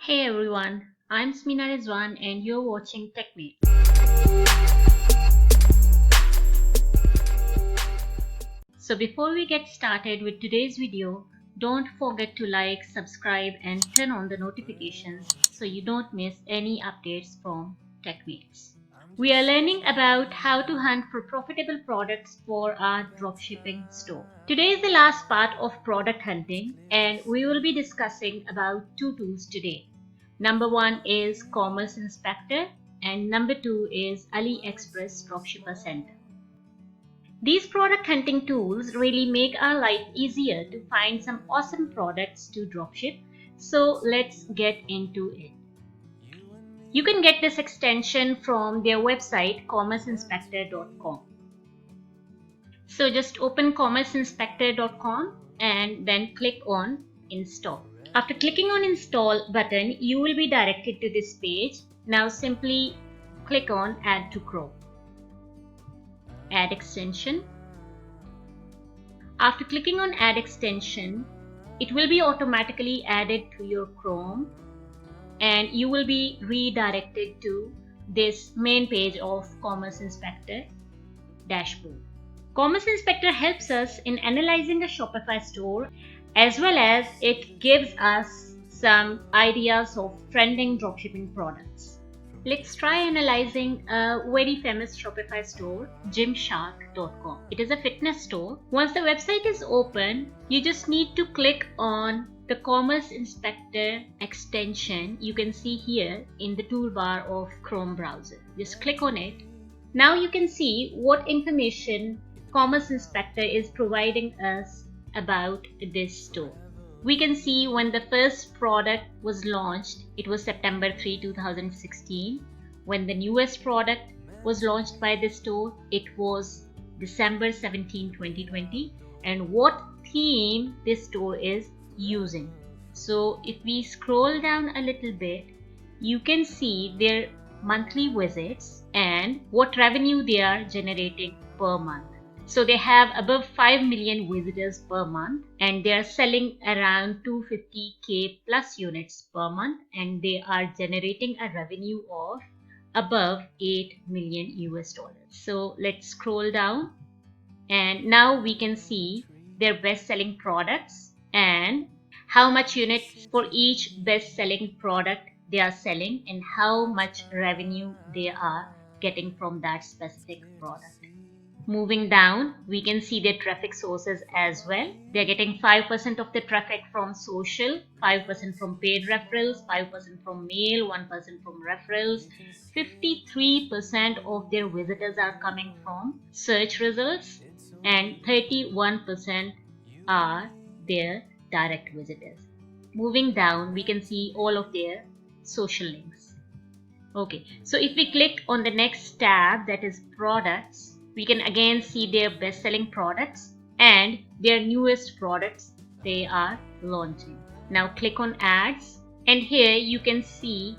Hey everyone, I'm SAMINA RIZWAN and you're watching TechMate. So before we get started with today's video, don't forget to like, subscribe and turn on the notifications so you don't miss any updates from TechMates. We are learning about how to hunt for profitable products for our dropshipping store. Today is the last part of product hunting and we will be discussing about two tools today. Number one is Commerce Inspector and number two is AliExpress Dropshipper Center. These product hunting tools really make our life easier to find some awesome products to dropship. So let's get into it. You can get this extension from their website commerceinspector.com. So just open commerceinspector.com and then click on install. After clicking on install button, you will be directed to this page. Now simply click on add to Chrome. Add extension. After clicking on add extension, it will be automatically added to your Chrome and you will be redirected to this main page of Commerce Inspector dashboard. Commerce Inspector helps us in analyzing a Shopify store as well as it gives us some ideas of trending dropshipping products. Let's try analyzing a very famous Shopify store, gymshark.com. It is a fitness store. Once the website is open, you just need to click on the Commerce Inspector extension you can see here in the toolbar of Chrome browser. Just click on it. Now you can see what information Commerce Inspector is providing us about this store. We can see when the first product was launched, it was September 3, 2016. When the newest product was launched by this store, it was December 17, 2020. And what theme this store is using. So if we scroll down a little bit, you can see their monthly visits and what revenue they are generating per month. So they have above 5 million visitors per month and they are selling around 250k plus units per month and they are generating a revenue of above 8 million US dollars. So let's scroll down and now we can see their best selling products and how much units for each best selling product they are selling and how much revenue they are getting from that specific product. Moving down, we can see their traffic sources as well. They're getting 5% of the traffic from social, 5% from paid referrals, 5% from mail, 1% from referrals. 53% of their visitors are coming from search results and 31% are their direct visitors. Moving down, we can see all of their social links. Okay, so if we click on the next tab, that is products, we can again see their best-selling products and their newest products they are launching. Now click on ads and here you can see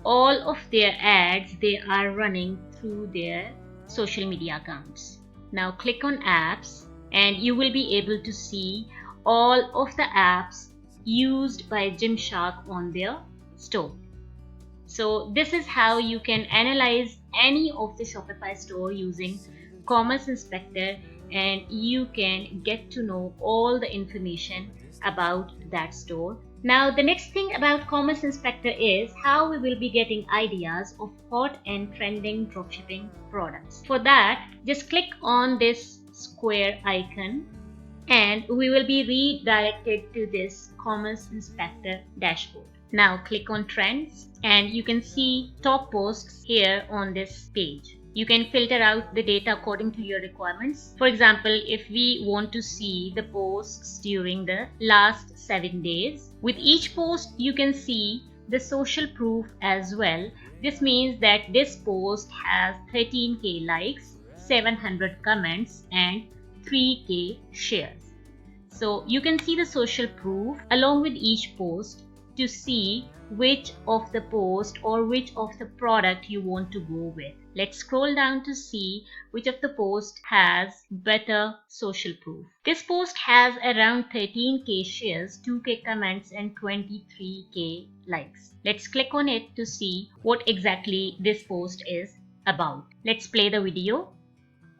all of their ads they are running through their social media accounts. Now click on apps and you will be able to see all of the apps used by Gymshark on their store. So this is how you can analyze any of the Shopify store using Commerce Inspector and you can get to know all the information about that store. Now the next thing about Commerce Inspector is how we will be getting ideas of hot and trending dropshipping products. For that, just click on this square icon and we will be redirected to this Commerce Inspector dashboard. Now click on trends and you can see top posts here on this page. You can filter out the data according to your requirements. For example, if we want to see the posts during the last 7 days, with each post you can see the social proof as well. This means that this post has 13k likes, 700 comments and 3k shares. So you can see the social proof along with each post. to see which of the post or which of the product you want to go with. Let's scroll down to see which of the post has better social proof. This post has around 13k shares, 2k comments and 23k likes. Let's click on it to see what exactly this post is about. Let's play the video.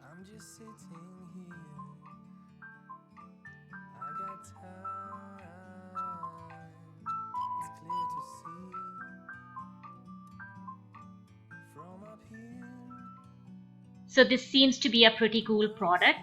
I'm just sitting here. I got time. It's clear to see from up here. So this seems to be a pretty cool product.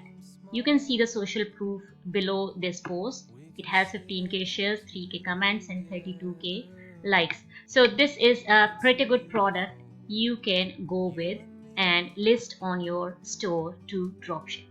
You can see the social proof below this post. It has 15k shares, 3k comments and 32k likes. So this is a pretty good product you can go with and list on your store to dropship.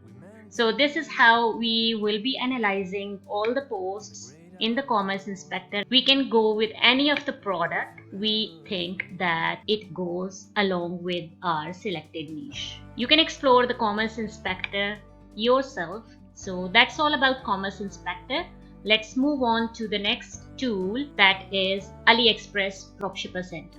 So this is how we will be analyzing all the posts in the Commerce Inspector. We can go with any of the product we think that it goes along with our selected niche. You can explore the Commerce Inspector yourself. So that's all about Commerce Inspector. Let's move on to the next tool, that is AliExpress Dropshipper Center.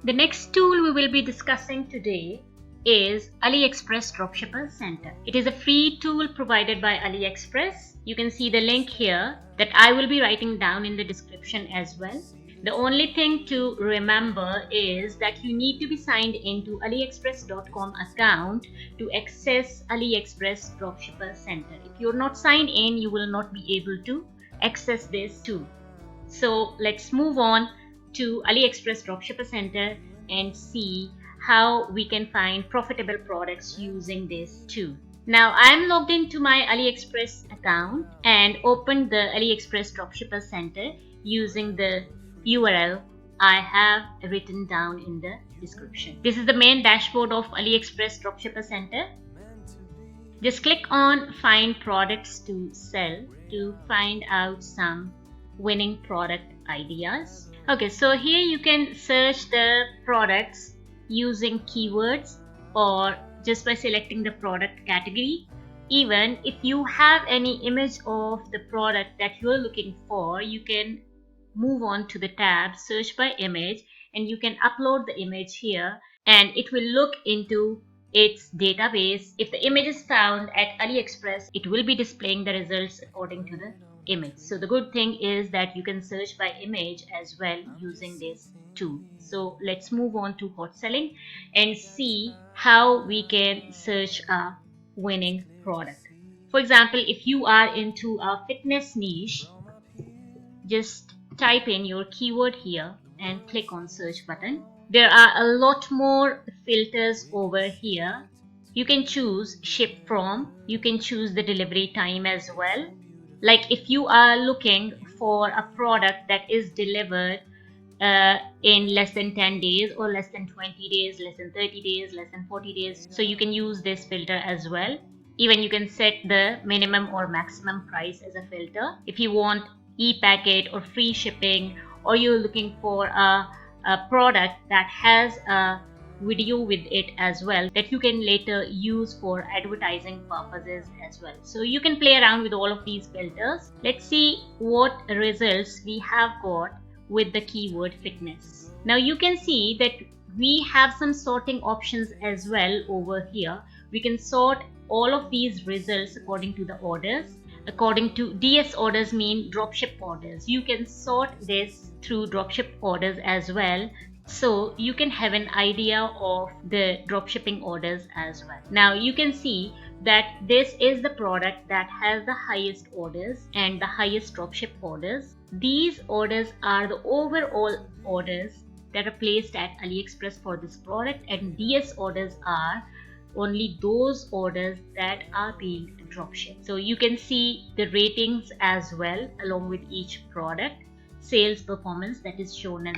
The next tool we will be discussing today is AliExpress Dropshipper Center. It is a free tool provided by AliExpress. You can see the link here that I will be writing down in the description as well. The only thing to remember is that you need to be signed into aliexpress.com account to access AliExpress Dropshipper Center. If you're not signed in, you will not be able to access this tool. So let's move on to AliExpress Dropshipper Center and see how we can find profitable products using this tool. Now I'm logged into my AliExpress account and opened the AliExpress Dropshipper Center using the URL I have written down in the description. This is the main dashboard of AliExpress Dropshipper Center. Just click on Find Products to Sell to find out some winning product ideas. Okay, so here you can search the products using keywords or just by selecting the product category. Even if you have any image of the product that you're looking for, you can move on to the tab Search by Image and you can upload the image here and it will look into its database. If the image is found at AliExpress, it will be displaying the results according to the image. So the good thing is that you can search by image as well using this tool. So let's move on to hot selling and see how we can search a winning product. For example, if you are into a fitness niche, just type in your keyword here and click on search button. There are a lot more filters over here. You can choose ship from, you can choose the delivery time as well. Like if you are looking for a product that is delivered in less than 10 days or less than 20 days, less than 30 days, less than 40 days. So you can use this filter as well. Even you can set the minimum or maximum price as a filter. If you want e-packet or free shipping, or you're looking for a product that has a video with it as well that you can later use for advertising purposes as well. So you can play around with all of these filters. Let's see what results we have got with the keyword fitness. Now you can see that we have some sorting options as well over here. We can sort all of these results according to the orders. According to DS orders mean dropship orders. You can sort this through dropship orders as well. So you can have an idea of the dropshipping orders as well. Now you can see that this is the product that has the highest orders and the highest dropship orders. These orders are the overall orders that are placed at AliExpress for this product, and DS orders are only those orders that are being dropshipped. So you can see the ratings as well along with each product, sales performance that is shown as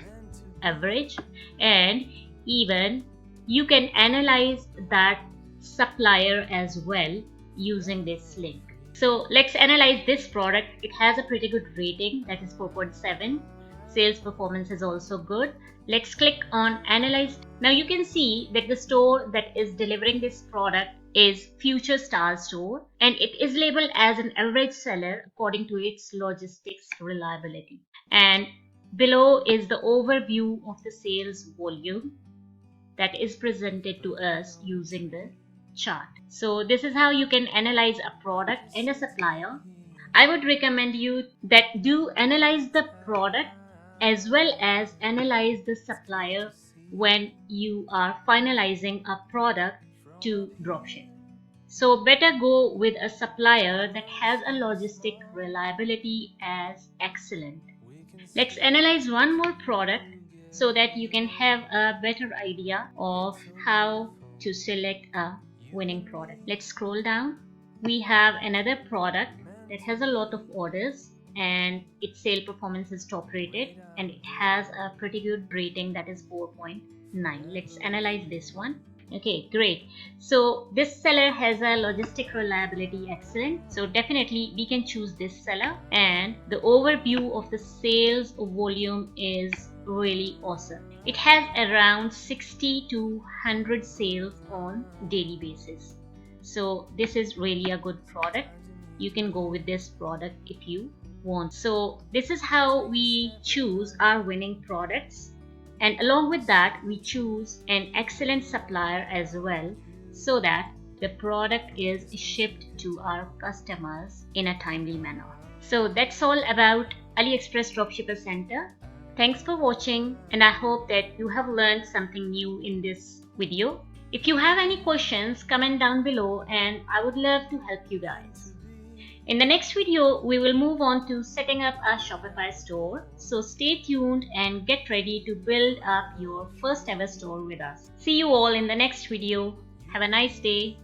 average, and even you can analyze that supplier as well using this link. So let's analyze this product. It has a pretty good rating, that is 4.7. Sales performance is also good. Let's click on analyze. Now you can see that the store that is delivering this product is Future Star Store, and it is labeled as an average seller according to its logistics reliability. And below is the overview of the sales volume that is presented to us using the chart. So this is how you can analyze a product and a supplier. I would recommend you that do analyze the product as well as analyze the supplier when you are finalizing a product to dropship. So better go with a supplier that has a logistic reliability as excellent. Let's analyze one more product so that you can have a better idea of how to select a winning product. Let's scroll down. We have another product that has a lot of orders and its sale performance is top rated and it has a pretty good rating, that is 4.9. Let's analyze this one. Okay, great. So this seller has a logistic reliability excellent. So definitely we can choose this seller, and the overview of the sales volume is really awesome. It has around 60 to 100 sales on daily basis. So this is really a good product. You can go with this product if you want. So this is how we choose our winning products. And along with that, we choose an excellent supplier as well so that the product is shipped to our customers in a timely manner. So that's all about AliExpress Dropshipper Center. Thanks for watching, and I hope that you have learned something new in this video. If you have any questions, comment down below and I would love to help you guys. In the next video, we will move on to setting up a Shopify store. So stay tuned and get ready to build up your first ever store with us. See you all in the next video. Have a nice day.